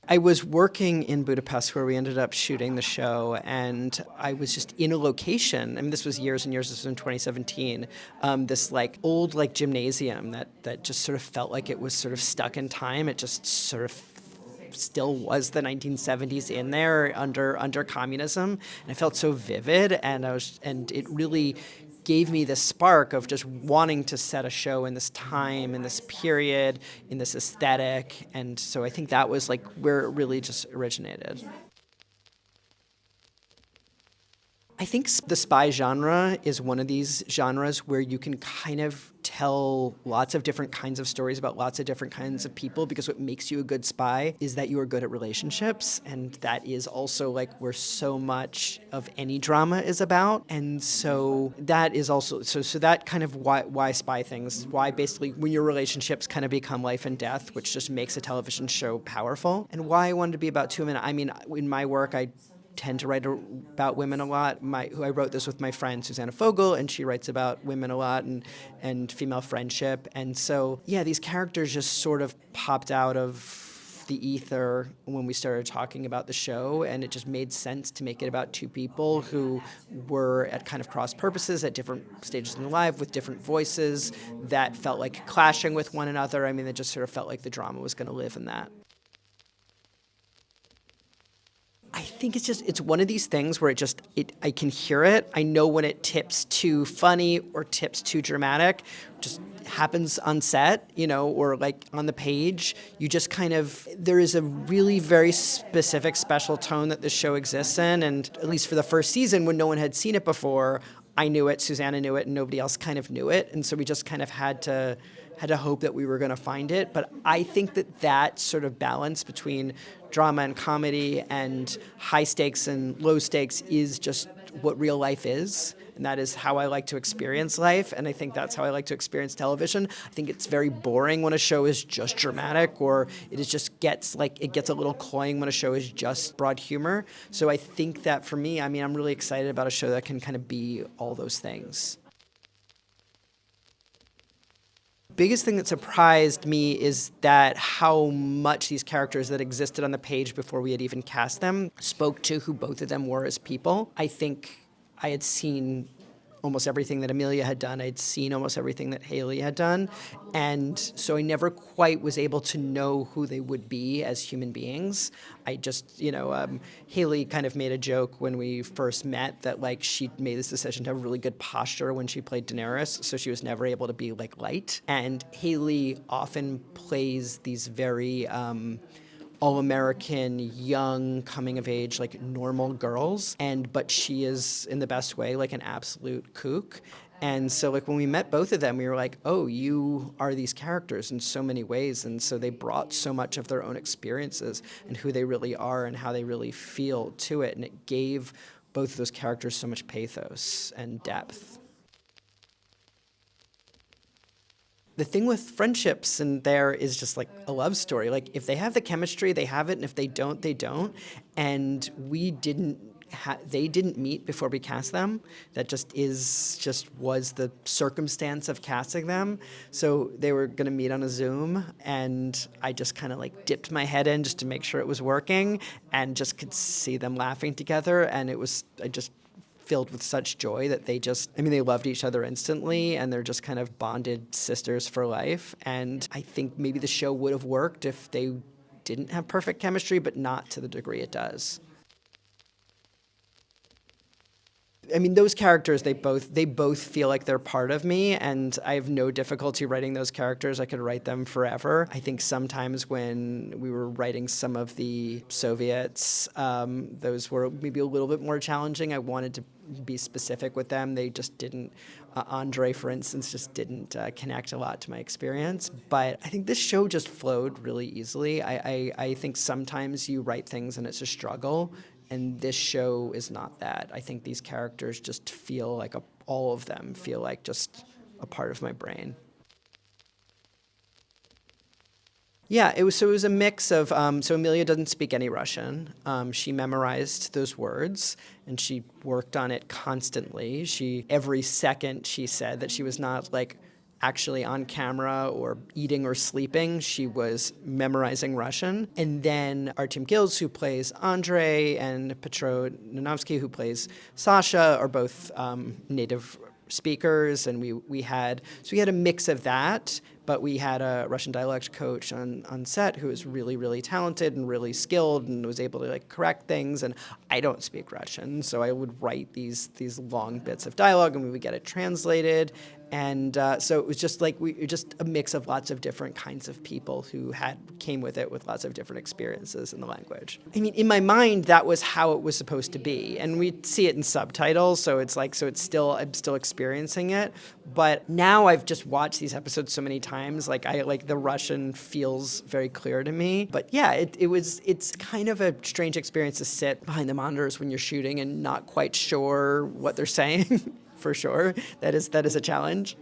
I was working in Budapest where we ended up shooting the show, and I was just in a location. I mean, this was years and years. This was in 2017. This like old like gymnasium that just sort of felt like it was sort of stuck in time. It just sort of still was the 1970s in there under communism, and it felt so vivid. And it really gave me this spark of just wanting to set a show in this time, in this period, in this aesthetic. And so I think that was like where it really just originated. I think the spy genre is one of these genres where you can kind of tell lots of different kinds of stories about lots of different kinds of people, because what makes you a good spy is that you are good at relationships, and that is also like where so much of any drama is about. And so that is also so that kind of why spy things, why basically when your relationships kind of become life and death, which just makes a television show powerful, and why I wanted to be about two women. I mean, in my work, I tend to write about women a lot. I wrote this with my friend Susanna Fogel, and she writes about women a lot and female friendship. And so, yeah, these characters just sort of popped out of the ether when we started talking about the show, and it just made sense to make it about two people who were at kind of cross purposes at different stages in their life with different voices that felt like clashing with one another. I mean, it just sort of felt like the drama was going to live in that. I think it's one of these things where I can hear it. I know when it tips too funny or tips too dramatic. Just happens on set, or like on the page. You just there is a really very specific special tone that the show exists in. And at least for the first season, when no one had seen it before, I knew it, Susanna knew it, and nobody else kind of knew it. And so we just kind of had to hope that we were going to find it. But I think that sort of balance between drama and comedy and high stakes and low stakes is just what real life is. And that is how I like to experience life. And I think that's how I like to experience television. I think it's very boring when a show is just dramatic, or it gets a little cloying when a show is just broad humor. So I think that for me, I mean, I'm really excited about a show that can kind of be all those things. Biggest thing that surprised me is that how much these characters that existed on the page before we had even cast them spoke to who both of them were as people. I think I had seen almost everything that Emilia had done. I'd seen almost everything that Haley had done. And so I never quite was able to know who they would be as human beings. I just, Haley kind of made a joke when we first met that she made this decision to have really good posture when she played Daenerys, so she was never able to be light. And Haley often plays these very all-American, young, coming-of-age, normal girls, but she is, in the best way, an absolute kook. And so, when we met both of them, we were like, oh, you are these characters in so many ways. And so they brought so much of their own experiences and who they really are and how they really feel to it. And it gave both of those characters so much pathos and depth. The thing with friendships in there is just a love story. If they have the chemistry, they have it, and if they don't, they don't. And they didn't meet before we cast them. That was the circumstance of casting them. So they were going to meet on a Zoom, and I just kind of dipped my head in just to make sure it was working, and just could see them laughing together. And I just filled with such joy that they loved each other instantly, and they're just kind of bonded sisters for life. And I think maybe the show would have worked if they didn't have perfect chemistry, but not to the degree it does. I mean, those characters, they both feel like they're part of me, and I have no difficulty writing those characters. I could write them forever. I think sometimes when we were writing some of the Soviets, those were maybe a little bit more challenging. I wanted to be specific with them. They just didn't. Andre, for instance, just didn't connect a lot to my experience. But I think this show just flowed really easily. I think sometimes you write things and it's a struggle. And this show is not that. I think these characters just feel all of them feel like just a part of my brain. Yeah, it was a mix of, so Emilia doesn't speak any Russian. She memorized those words, and she worked on it constantly. Every second she said that she was not actually on camera or eating or sleeping. She was memorizing Russian. And then Artem Gills, who plays Andre, and Petro Nanovsky, who plays Sasha, are both native speakers, and we had a mix of that, but we had a Russian dialect coach on set who was really, really talented and really skilled and was able to like correct things. And I don't speak Russian, so I would write these long bits of dialogue, and we would get it translated. And so it was just like just a mix of lots of different kinds of people who came with it with lots of different experiences in the language. I mean, in my mind, that was how it was supposed to be, and we see it in subtitles, so I'm still experiencing it. But now I've just watched these episodes so many times, the Russian feels very clear to me. But yeah, it's kind of a strange experience to sit behind the monitors when you're shooting and not quite sure what they're saying. For sure. That is a challenge.